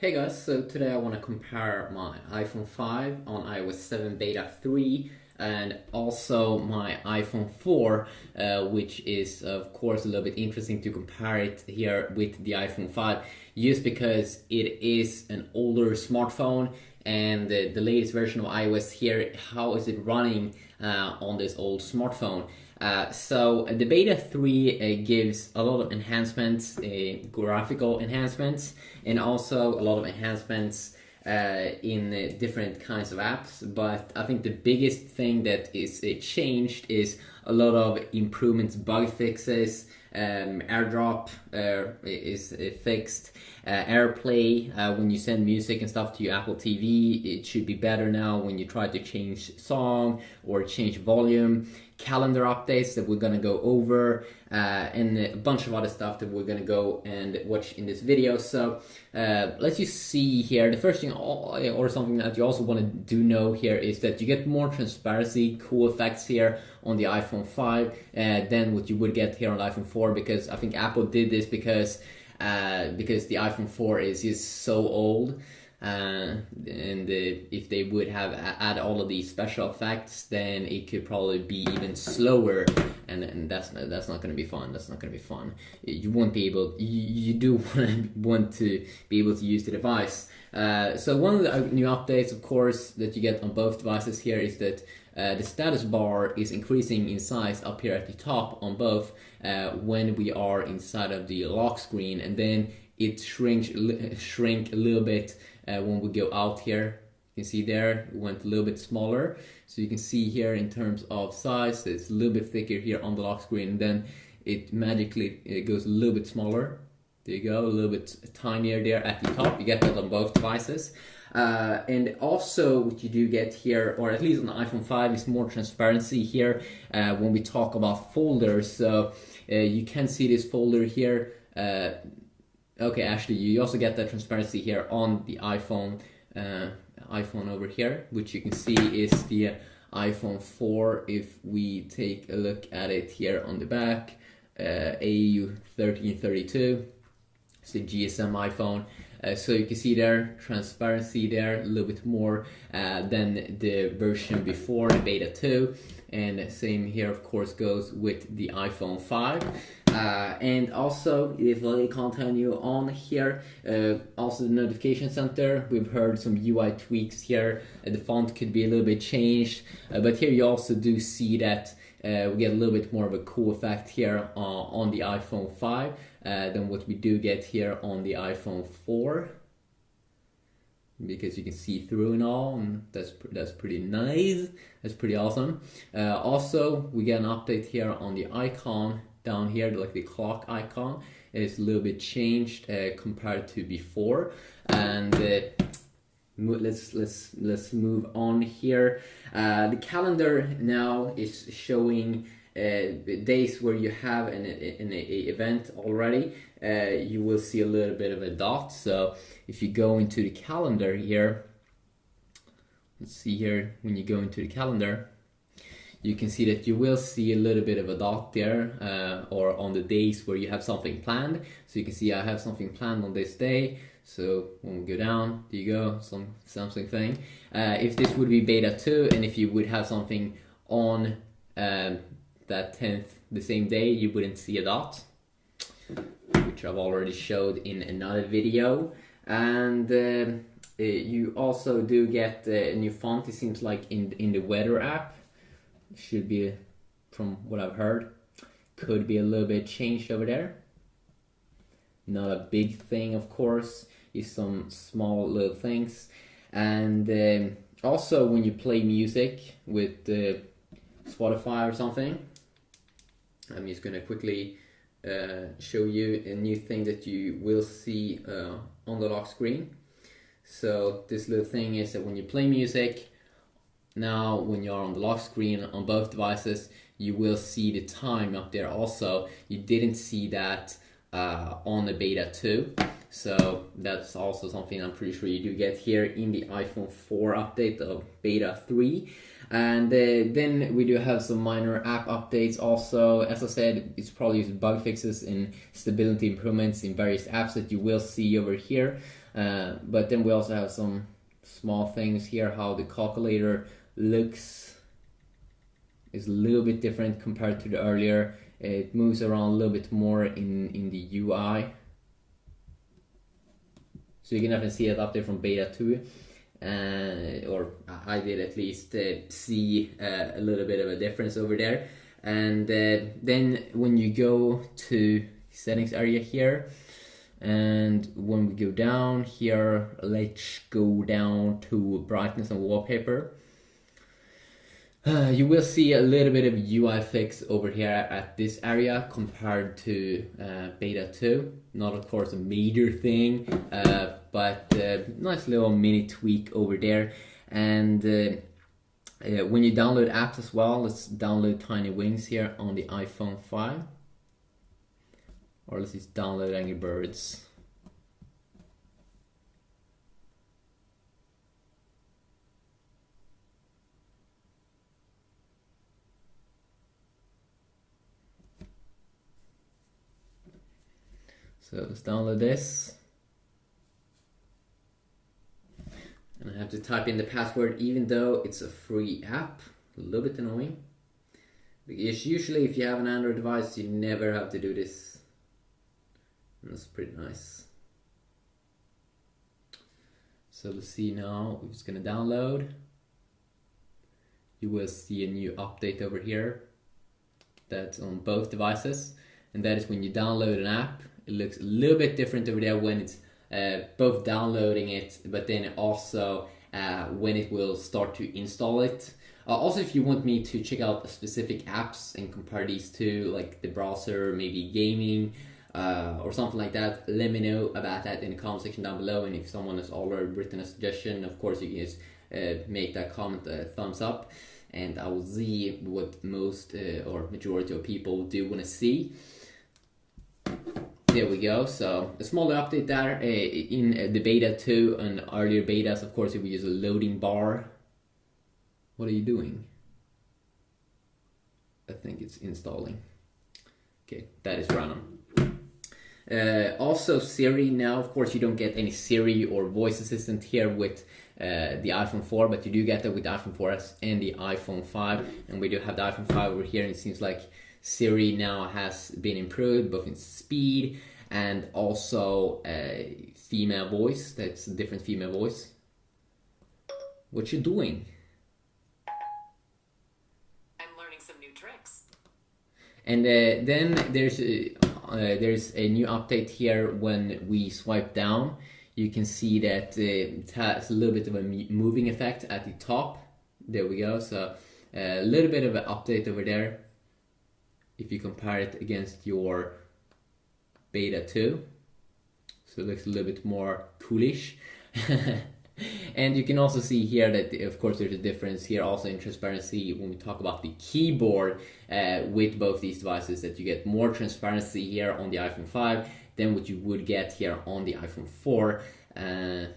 Hey guys, so today I want to compare my iPhone 5 on iOS 7 Beta 3 and also my iPhone 4, which is of course a little bit interesting to compare it here with the iPhone 5 just because it is an older smartphone and the latest version of iOS here, how is it running on this old smartphone? So the Beta 3 gives a lot of enhancements, graphical enhancements, and also a lot of enhancements in different kinds of apps. But I think the biggest thing that is changed is a lot of improvements, bug fixes. AirDrop is fixed. AirPlay, when you send music and stuff to your Apple TV, it should be better now when you try to change song or change volume. Calendar updates that we're gonna go over, and a bunch of other stuff that we're gonna go and watch in this video. So let's just see here. The first thing, or something that you also want to do know here, is that you get more transparency, cool effects here on the iPhone 5 than what you would get here on the iPhone 4, because I think Apple did this because the iPhone 4 is just so old. If they would have add all of these special effects, then it could probably be even slower, and that's not going to be fun. That's not going to be fun. You won't be able. You do want to be able to use the device. So one of the new updates, of course, that you get on both devices here is that the status bar is increasing in size up here at the top on both when we are inside of the lock screen, and then it shrink a little bit when we go out here. You can see there it went a little bit smaller, so you can see here in terms of size it's a little bit thicker here on the lock screen, and then it magically goes a little bit smaller. There you go, a little bit tinier there at the top. You get that on both devices. And also what you do get here, or at least on the iPhone 5, is more transparency here when we talk about folders. So you can see this folder here. Okay, actually, you also get that transparency here on the iPhone over here, which you can see is the iPhone 4. If we take a look at it here on the back, AU 1332, it's the GSM iPhone. So you can see there, transparency there, a little bit more than the version before, the Beta 2. And same here, of course, goes with the iPhone 5. And also, if I continue on here, also the notification center, we've heard some UI tweaks here. The font could be a little bit changed, but here you also do see that we get a little bit more of a cool effect here on the iPhone 5 than what we do get here on the iPhone 4, because you can see through and all, and that's pretty nice. That's pretty awesome. Also, we get an update here on the icon down here, like the clock icon. It's a little bit changed compared to before, and let's move on here. The calendar now is showing days where you have an event already. You will see a little bit of a dot. So if you go into the calendar here, let's see here, when you go into the calendar, you can see that you will see a little bit of a dot there, or on the days where you have something planned. So you can see I have something planned on this day. So when we go down, there you go, something thing. If this would be Beta 2, and if you would have something on that 10th, the same day, you wouldn't see a dot, which I've already showed in another video. And you also do get a new font, it seems like, in the weather app. Should be, from what I've heard, could be a little bit changed over there. Not a big thing, of course, is some small little things. And also when you play music with Spotify or something, I'm just gonna quickly show you a new thing that you will see on the lock screen. So this little thing is that when you play music, now when you're on the lock screen on both devices, you will see the time up there also. You didn't see that on the Beta 2. So that's also something I'm pretty sure you do get here in the iPhone 4 update of Beta 3. And then we do have some minor app updates also. As I said, it's probably bug fixes and stability improvements in various apps that you will see over here. But then we also have some small things here. How the calculator looks is a little bit different compared to the earlier. It moves around a little bit more in the UI. So you can definitely see it up there from beta 2. Or I did at least see a little bit of a difference over there. And then when you go to settings area here, and when we go down here, let's go down to brightness and wallpaper. You will see a little bit of UI fix over here at this area compared to beta 2. Not of course a major thing, but nice little mini tweak over there. And when you download apps as well, let's download Tiny Wings here on the iPhone 5. Or let's just download Angry Birds. So let's download this. And I have to type in the password even though it's a free app. A little bit annoying. Because usually if you have an Android device, you never have to do this. And that's pretty nice. So let's see now, it's gonna download. You will see a new update over here. That's on both devices. And that is when you download an app. It looks a little bit different over there when it's both downloading it, but then also when it will start to install it. Also, if you want me to check out specific apps and compare these two, like the browser, maybe gaming, or something like that, let me know about that in the comment section down below. And if someone has already written a suggestion, of course you can just make that comment a thumbs up, and I will see what most or majority of people do want to see. There we go. So a smaller update there in the beta 2 and earlier betas. Of course, if we use a loading bar. What are you doing? I think it's installing. Okay, that is random. Also Siri now, of course you don't get any Siri or voice assistant here with the iPhone 4, but you do get that with the iPhone 4S and the iPhone 5. And we do have the iPhone 5 over here, and it seems like Siri now has been improved both in speed and also female voice. That's a different female voice. What you doing? I'm learning some new tricks. And then there's a new update here. When we swipe down, you can see that it has a little bit of a moving effect at the top. There we go. So a little bit of an update over there if you compare it against your beta 2. So it looks a little bit more coolish. And you can also see here that of course there's a difference here also in transparency when we talk about the keyboard with both these devices, that you get more transparency here on the iPhone 5 than what you would get here on the iPhone 4.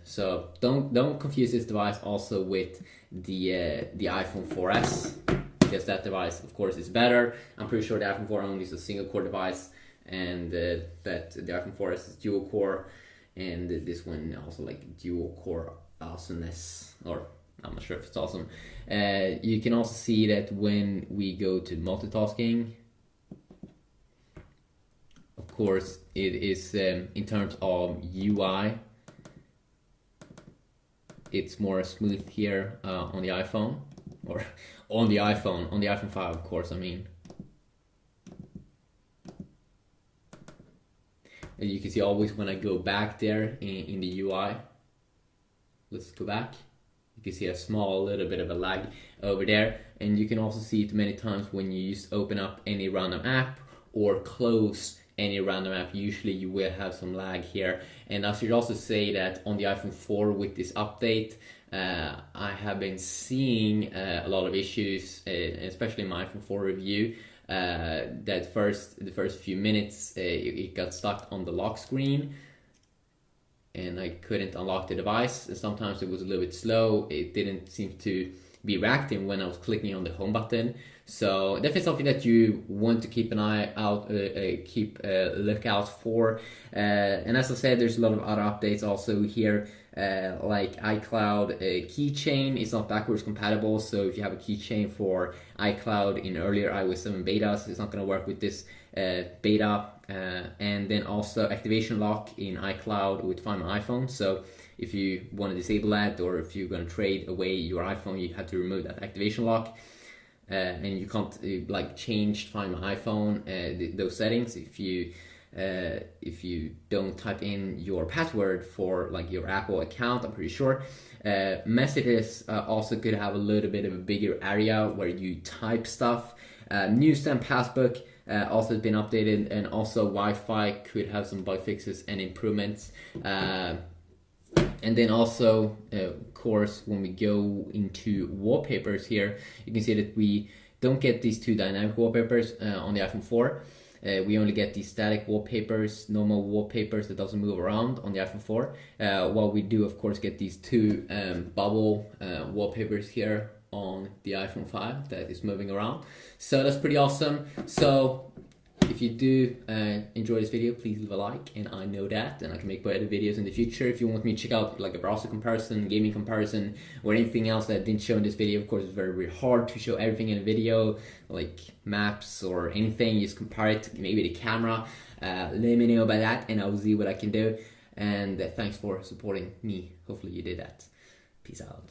So don't confuse this device also with the iPhone 4S, because that device of course is better. I'm pretty sure the iPhone 4 only is a single core device, and that the iPhone 4S is dual core, and this one also like dual core awesomeness, or I'm not sure if it's awesome. You can also see that when we go to multitasking, of course it is in terms of UI, it's more smooth here on the iPhone, or on the iPhone 5 of course, I mean. And you can see always when I go back there in the UI, let's go back, you can see a small little bit of a lag over there. And you can also see it many times when you just open up any random app or close any random app, usually you will have some lag here. And I should also say that on the iPhone 4 with this update, I have been seeing a lot of issues, especially in my iPhone 4 review. That the first few minutes it got stuck on the lock screen and I couldn't unlock the device, and sometimes it was a little bit slow. It didn't seem to be reacting when I was clicking on the home button. So definitely something that you want to keep an eye out, keep a lookout for. And as I said, there's a lot of other updates also here. Like iCloud keychain is not backwards compatible, so if you have a keychain for iCloud in earlier iOS 7 betas, it's not going to work with this beta. And then also activation lock in iCloud with Find My iPhone. So if you want to disable that, or if you're going to trade away your iPhone, you have to remove that activation lock. And you can't like change Find My iPhone those settings if you don't type in your password for like your Apple account. I'm pretty sure. Messages also could have a little bit of a bigger area where you type stuff. Newsstand Passbook also has been updated, and also Wi-Fi could have some bug fixes and improvements. And then also, of course, when we go into wallpapers here, you can see that we don't get these two dynamic wallpapers on the iPhone 4. We only get these static wallpapers, normal wallpapers that doesn't move around on the iPhone 4. While we do, of course, get these two bubble wallpapers here on the iPhone 5 that is moving around. So that's pretty awesome. So if you do enjoy this video, please leave a like, and I know that, and I can make better videos in the future. If you want me to check out like a browser comparison, gaming comparison, or anything else that I didn't show in this video, of course it's very, very hard to show everything in a video, like maps or anything. Just compare it, maybe the camera. Let me know about that, and I'll see what I can do. And thanks for supporting me. Hopefully you did that. Peace out.